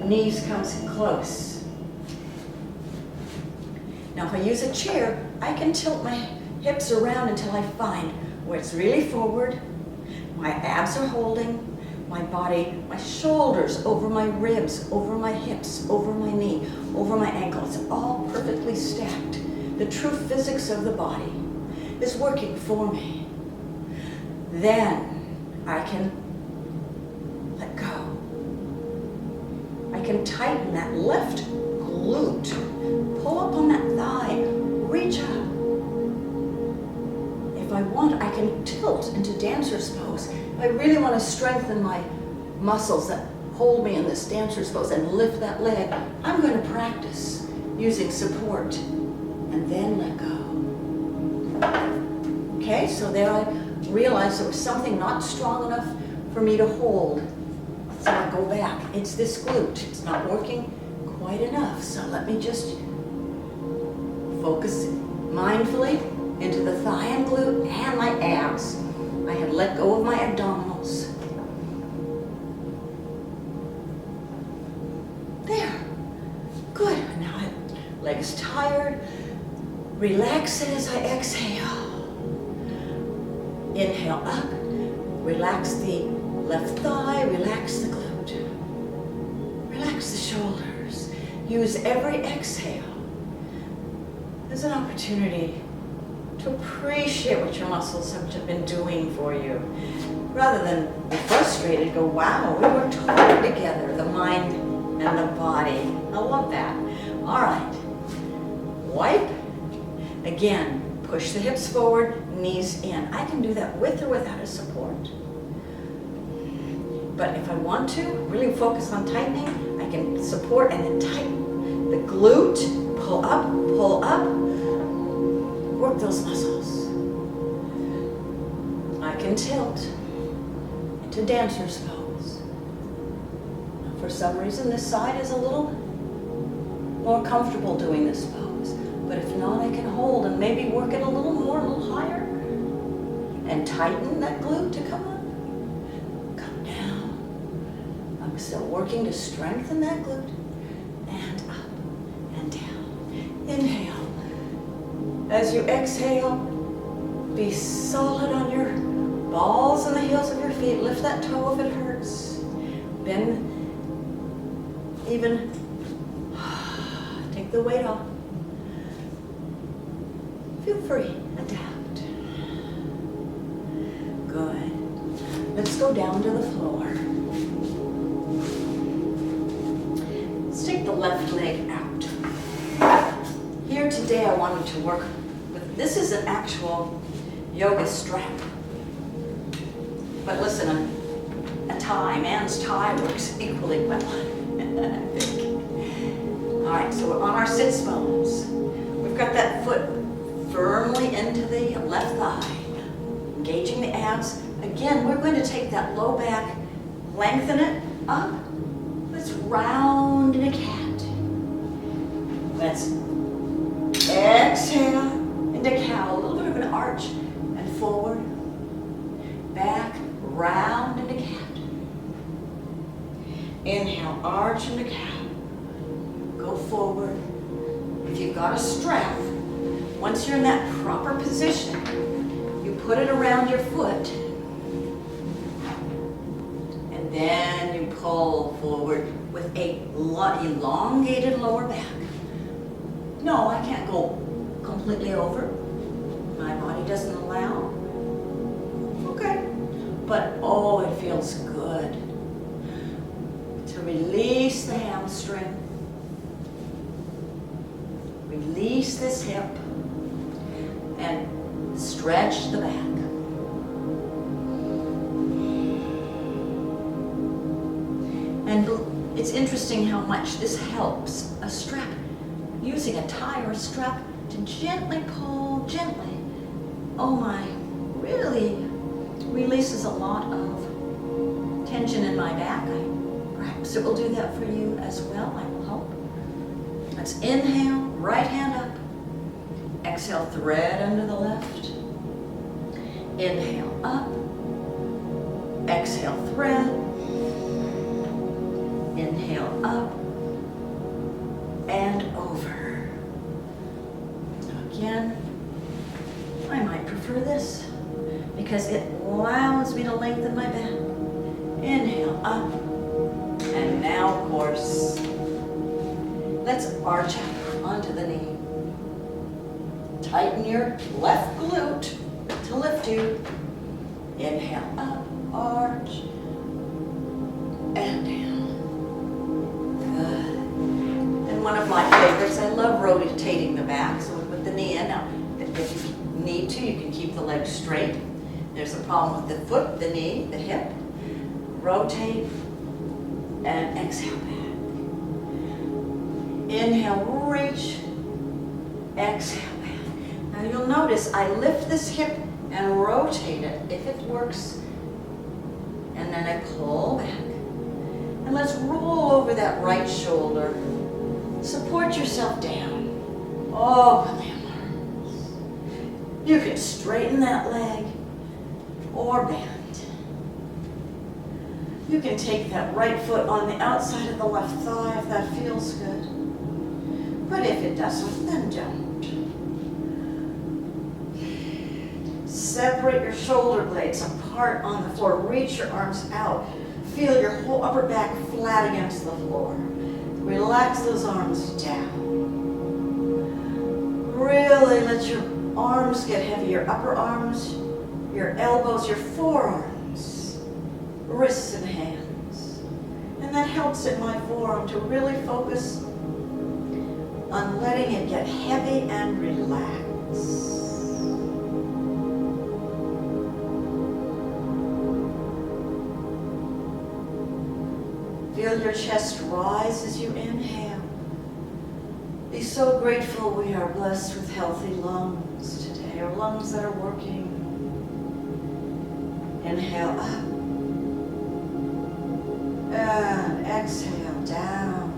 A: Knees comes close. Now if I use a chair, I can tilt my hips around until I find where it's really forward, my abs are holding, my body, my shoulders over my ribs, over my hips, over my knee, over my ankle. It's all perfectly stacked. The true physics of the body is working for me. Then I can let go. I can tighten that left glute, pull up on that thigh, reach up. If I want, I can tilt into dancer's pose. If I really want to strengthen my muscles that hold me in this dancer's pose and lift that leg, I'm going to practice using support and then let go. Okay, so there I realized there was something not strong enough for me to hold. So I go back. It's this glute. It's not working quite enough. So let me just focus mindfully into the thigh and glute and my abs. I had let go of my abdominals. There. Good. Now my leg is tired. Relax it as I exhale. Inhale up. Relax the left thigh. Relax the glute. Relax the shoulders. Use every exhale as an opportunity to appreciate what your muscles have been doing for you. Rather than be frustrated, go, wow, we worked hard together, the mind and the body. I love that. All right. Wipe. Again, push the hips forward, knees in. I can do that with or without a support. But if I want to really focus on tightening, I can support and then tighten the glute, pull up, work those muscles. I can tilt into dancer's pose. For some reason, this side is a little more comfortable doing this pose. But if not, I can hold and maybe work it a little more, a little higher. And tighten that glute to come up. Come down. I'm still working to strengthen that glute. And up and down. Inhale. As you exhale, be solid on your balls and the heels of your feet. Lift that toe if it hurts. Bend even. Take the weight off. Feel free. Adapt. Good. Let's go down to the floor. Let's take the left leg out. Here today I wanted to work with, this is an actual yoga strap. But listen, a tie, man's tie works equally well, I think. All right, so we're on our sits bones. We've got that foot firmly into the left thigh, engaging the abs. Again, we're going to take that low back, lengthen it up. Let's round in a cat. Let's exhale into cow, a little bit of an arch, and forward, back, round into cat. Inhale, arch into cow. Go forward. If you've got a strap, once you're in that proper position, you put it around your foot, and then you pull forward with a elongated lower back. No, I can't go completely over. My body doesn't allow. Okay. But oh, it feels good to release the hamstring. Release this hip and stretch the back. And it's interesting how much this helps a strap, using a tie or a strap to gently pull, gently. Oh my, really releases a lot of tension in my back. Perhaps it will do that for you as well, I will hope. Let's inhale, right hand up. Exhale, thread under the left. Inhale, up. Exhale, thread. Inhale, up. And over. Again, I might prefer this because it allows me to lengthen my back. Inhale, up. And now, of course, let's arch up onto the knee. Tighten your left glute to lift you. Inhale, up, arch, and down. Good. And one of my favorites, I love rotating the back, so we put the knee in. Now, if you need to, you can keep the leg straight. There's a problem with the foot, the knee, the hip. Rotate and exhale back. Inhale, reach, exhale back. Now you'll notice I lift this hip and rotate it if it works. And then I pull back. And let's roll over that right shoulder. Support yourself down. Open the arms. You can straighten that leg or bend. You can take that right foot on the outside of the left thigh if that feels good. But if it doesn't, then don't. Separate your shoulder blades apart on the floor. Reach your arms out. Feel your whole upper back flat against the floor. Relax those arms down. Really let your arms get heavy. Your upper arms, your elbows, your forearms, wrists and hands. And that helps in my forearm to really focus on letting it get heavy and relax. Feel your chest rise as you inhale. Be so grateful we are blessed with healthy lungs today, or lungs that are working. Inhale up. And exhale down.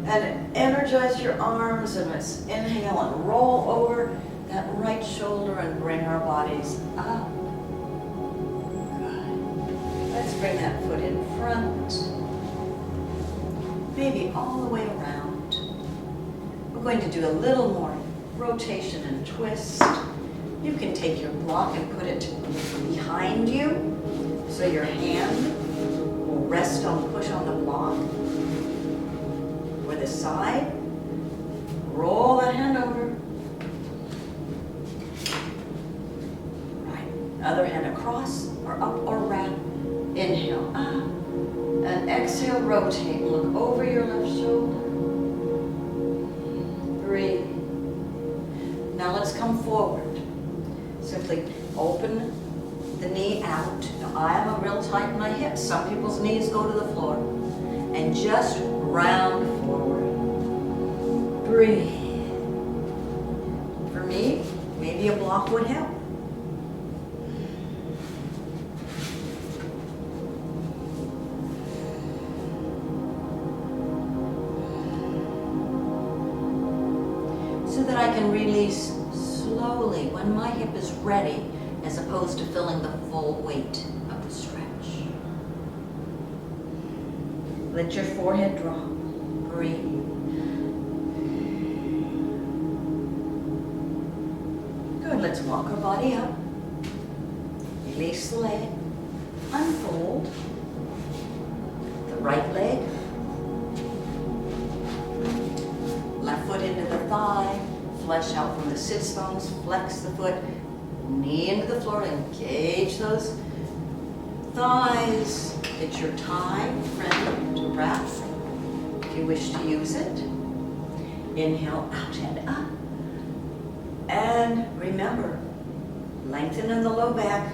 A: And energize your arms, and let's inhale and roll over that right shoulder and bring our bodies up. Good. Let's bring that foot in front. Maybe all the way around. We're going to do a little more rotation and twist. You can take your block and put it behind you so your hand will rest on, push on the block. Or the side. Roll that hand over. Right. Other hand across or up or wrap. Inhale up. And exhale, rotate. Look over your left shoulder. Breathe. Now let's come forward. Simply open the knee out. Now I am a real tight in my hips. Some people's knees go to the floor. And just round forward. Breathe. For me, maybe a block would help. So that I can release slowly when my hip is ready, as opposed to feeling the full weight of the stretch. Let your forehead drop. Breathe. Good. Let's walk our body up. Release the leg. Unfold. The right leg. Left foot into the thigh. Flesh out from the sits bones. Flex the foot. Knee into the floor. Engage those thighs. It's your time, friend, to rest. If you wish to use it, inhale out and up. And remember, lengthen in the low back.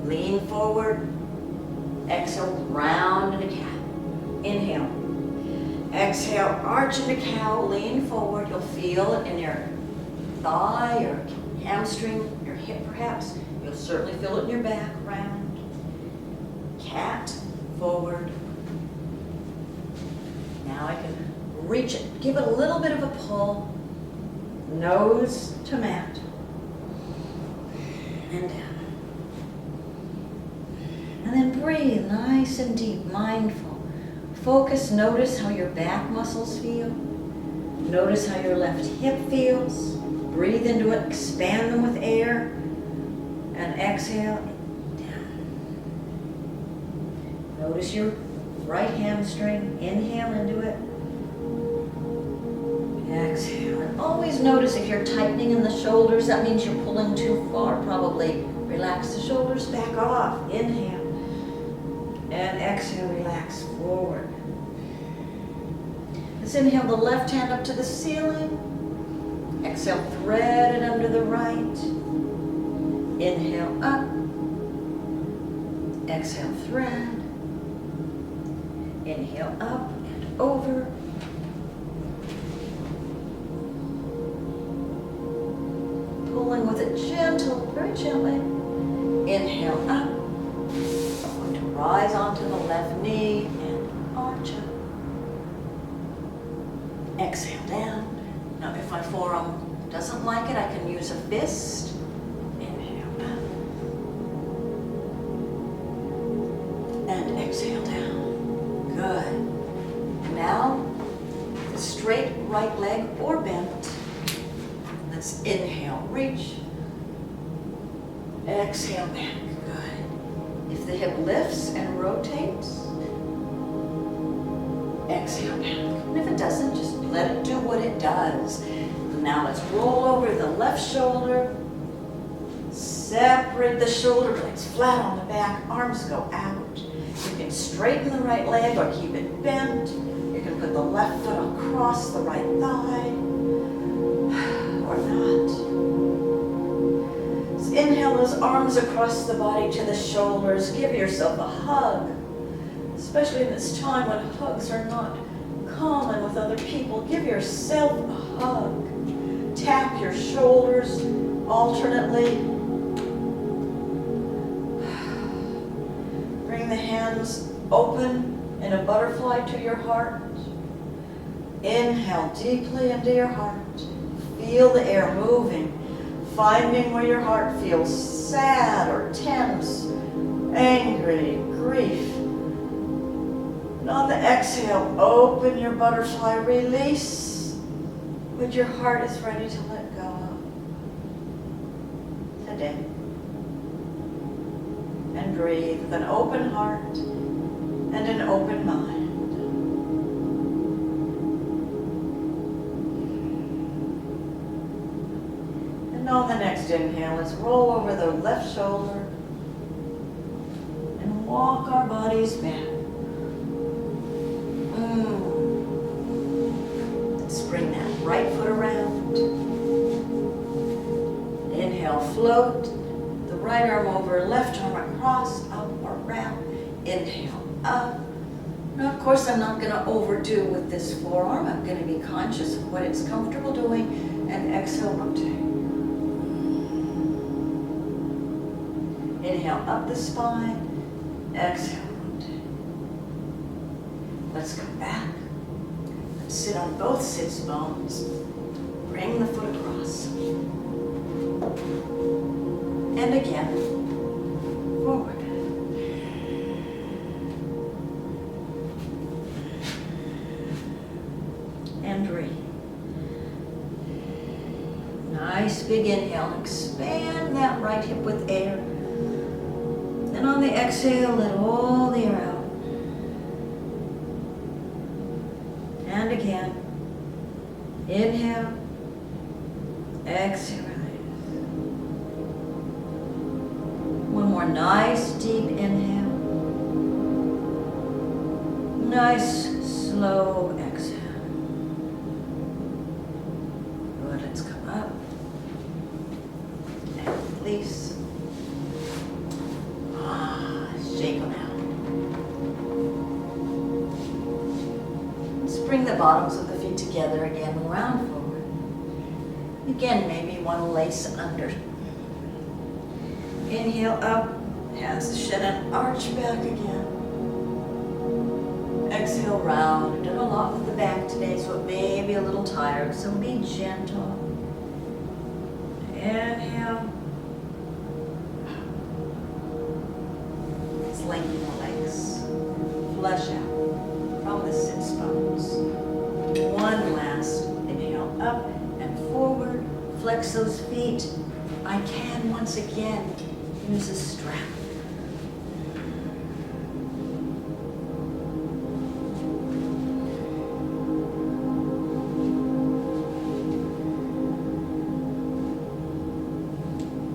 A: Lean forward. Exhale, round into cat. Inhale. Exhale, arch into cow. Lean forward. You'll feel it in your thigh, your hamstring, your hip perhaps. You'll certainly feel it in your back, round. Cat, forward. Now I can reach it. Give it a little bit of a pull. Nose to mat. And down. And then breathe nice and deep, mindful. Focus, notice how your back muscles feel. Notice how your left hip feels. Breathe into it, expand them with air. And exhale. Notice your right hamstring. Inhale into it. Exhale. And always notice if you're tightening in the shoulders, that means you're pulling too far. Probably relax the shoulders, back off. Inhale. And exhale, relax forward. Let's inhale the left hand up to the ceiling. Exhale, thread it under the right. Inhale up. Exhale, thread. Inhale up and over. Pulling with it gentle, very gently. Inhale up. I'm going to rise onto the left knee and arch up. Exhale down. Now if my forearm doesn't like it, I can use a fist. Inhale up. And exhale down. Good. Now, the straight right leg or bent. Let's inhale, reach. Exhale back. Good. If the hip lifts and rotates, exhale back. And if it doesn't, just let it do what it does. Now let's roll over the left shoulder. Separate the shoulder blades flat on the back. Arms go out. You can straighten the right leg or keep it bent. You can put the left foot across the right thigh or not. So inhale those arms across the body to the shoulders. Give yourself a hug, especially in this time when hugs are not common with other people. Give yourself a hug. Tap your shoulders alternately. Bring the hands open in a butterfly to your heart. Inhale deeply into your heart. Feel the air moving, finding where your heart feels sad or tense, angry, grief. And on the exhale, open your butterfly, release what your heart is ready to let go of today. And breathe with an open heart and an open mind. And on the next inhale, let's roll over the left shoulder and walk our bodies back. Let's bring that right foot around. Inhale, float the right arm over, left arm across, up or around. Inhale, up. Now, of course, I'm not going to overdo with this forearm. I'm going to be conscious of what it's comfortable doing, and exhale, rotate. Inhale, up the spine. Exhale, rotate. Let's come back. Let's sit on both sits bones. Bring the foot across. And again, forward. And breathe. Nice big inhale. Expand that right hip with air. And on the exhale, let all the air out. And again. Inhale. Exhale. One more nice deep inhale. Nice slow exhale. Good, let's come up. And release. Shake them out. Let's bring the bottoms of the feet together again, round forward. Again, maybe one lace under. Inhale up, hands shed and arch back again. Exhale, round. We've done a lot with the back today, so it may be a little tired, so be gentle. Inhale. Let's lengthen the legs. Flush out from the sits bones. One last inhale up and forward. Flex those feet. I can once again use a strap.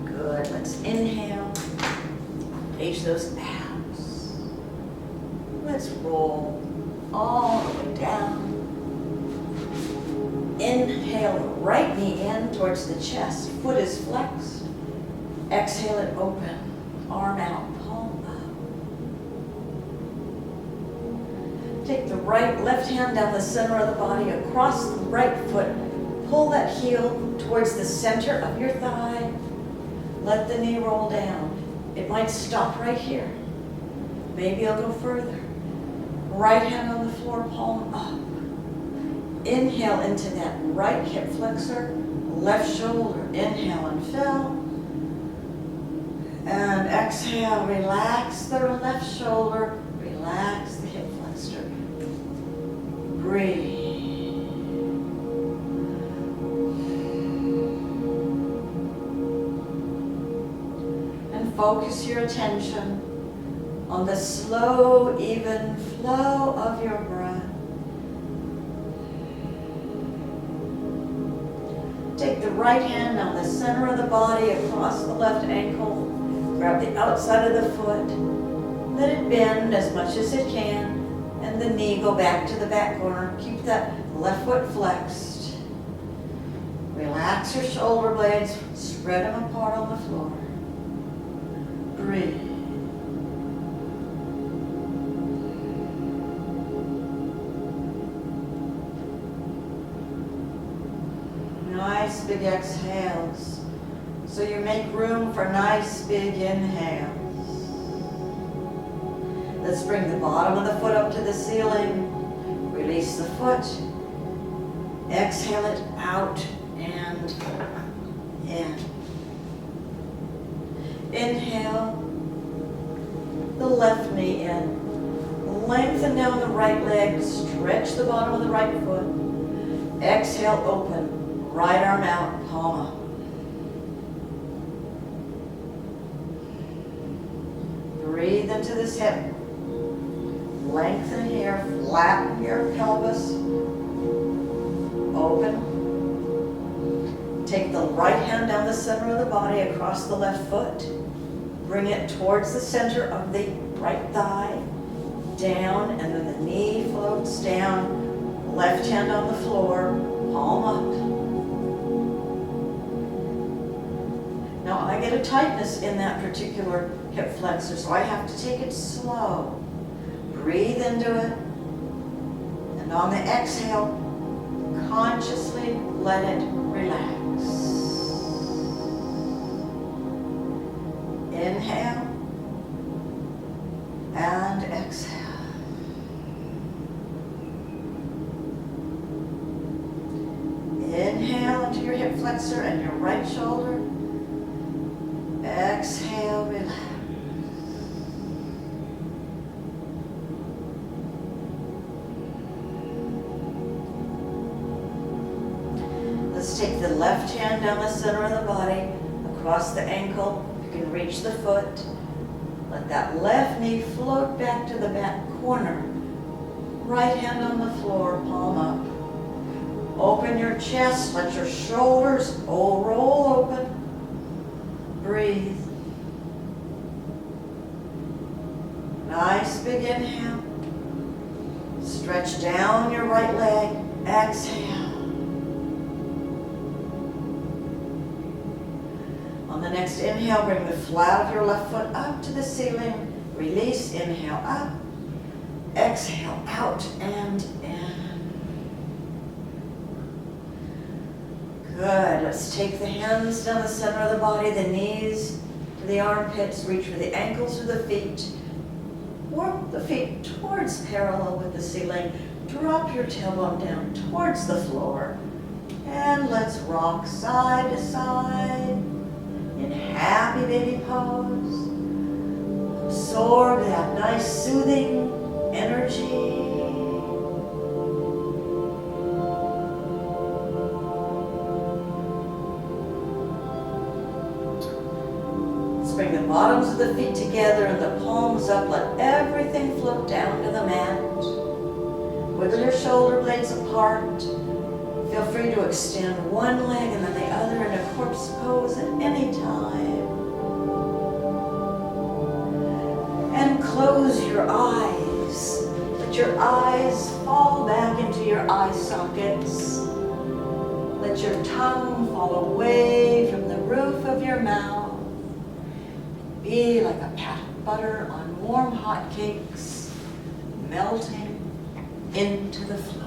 A: Good. Let's inhale. Engage those abs. Let's roll all the way down. Inhale, right knee in towards the chest. Foot is flexed. Exhale it open. Arm out, palm up. Take the left hand down the center of the body, across the right foot. Pull that heel towards the center of your thigh. Let the knee roll down. It might stop right here. Maybe I'll go further. Right hand on the floor, palm up. Inhale into that right hip flexor, left shoulder. Inhale and fill. And exhale, relax the left shoulder, relax the hip flexor. Breathe. And focus your attention on the slow, even flow of your breath. Take the right hand on the center of the body, across the left ankle. Grab the outside of the foot. Let it bend as much as it can. And the knee go back to the back corner. Keep that left foot flexed. Relax your shoulder blades. Spread them apart on the floor. Breathe. Nice big exhales. So you make room for nice big inhales. Let's bring the bottom of the foot up to the ceiling. Release the foot. Exhale it out and in. Inhale the left knee in. Lengthen down the right leg. Stretch the bottom of the right foot. Exhale, open. Right arm out, palm up. Breathe into this hip. Lengthen here, flatten your pelvis. Open. Take the right hand down the center of the body across the left foot. Bring it towards the center of the right thigh. Down, and then the knee floats down. Left hand on the floor, palm up. Now I get a tightness in that particular hip flexor, so I have to take it slow. Breathe into it. And on the exhale, consciously let it relax. Inhale and exhale. Inhale into your hip flexor and your right shoulder. Exhale, relax. Let's take the left hand down the center of the body, across the ankle. You can reach the foot. Let that left knee float back to the back corner. Right hand on the floor, palm up. Open your chest, let your shoulders roll open. Breathe. Nice big inhale. Stretch down your right leg. Exhale. On the next inhale, bring the flat of your left foot up to the ceiling. Release, inhale up. Exhale out and in. Good. Let's take the hands down the center of the body, the knees to the armpits, reach for the ankles to the feet. Work the feet towards parallel with the ceiling. Drop your tailbone down towards the floor. And let's rock side to side in happy baby pose. Absorb that nice soothing energy. Bring the bottoms of the feet together and the palms up. Let everything float down to the mat. Wiggle your shoulder blades apart. Feel free to extend one leg and then the other in a corpse pose at any time. And close your eyes. Let your eyes fall back into your eye sockets. Let your tongue fall away from the roof of your mouth. Be like a pat of butter on warm hot cakes, melting into the floor.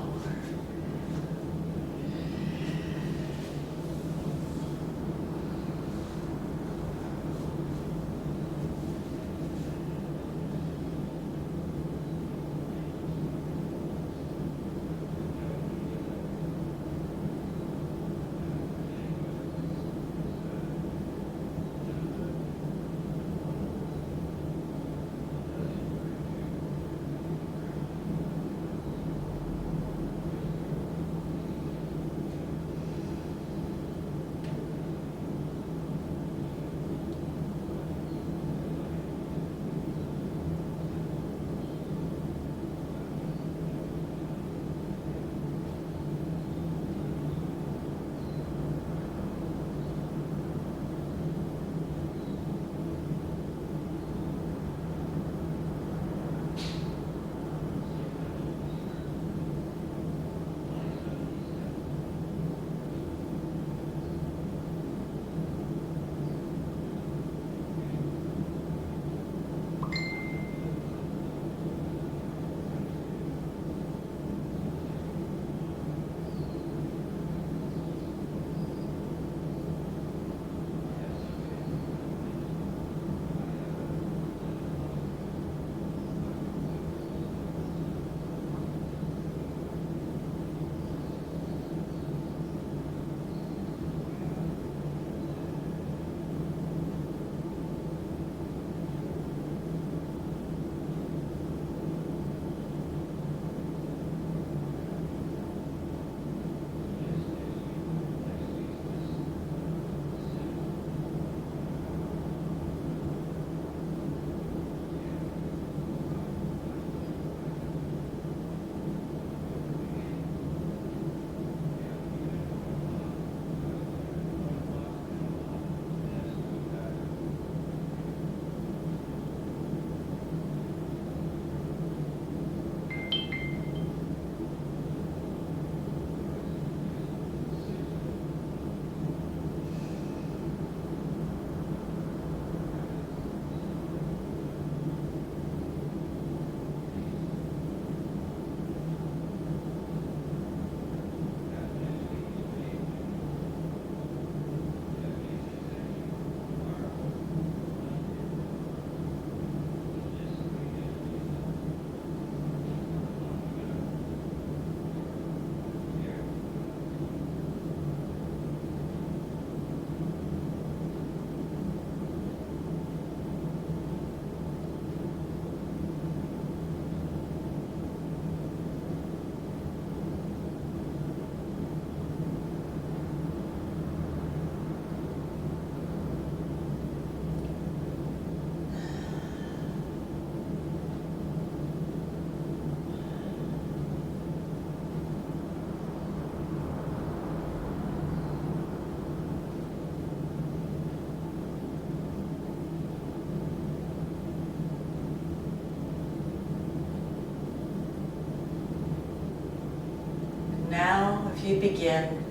A: you begin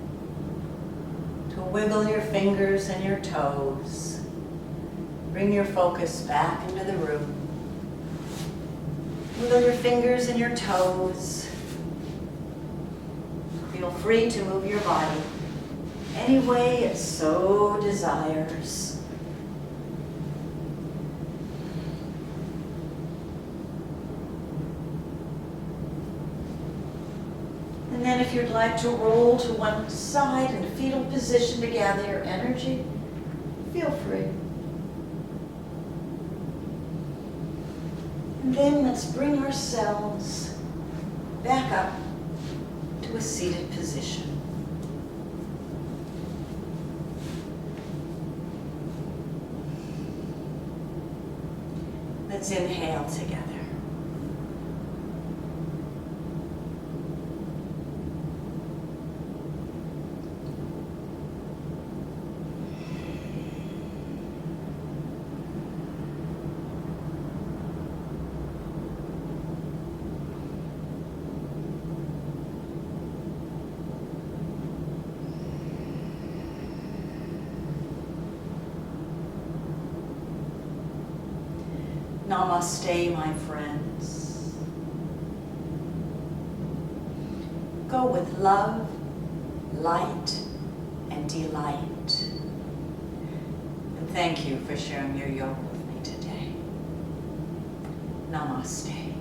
A: to wiggle your fingers and your toes, bring your focus back into the room. Wiggle your fingers and your toes. Feel free to move your body any way it so desires. And then if you'd like to roll to one side in fetal position to gather your energy, feel free. And then let's bring ourselves back up to a seated position. Let's inhale together. Namaste, my friends. Go with love, light, and delight. And thank you for sharing your yoga with me today. Namaste.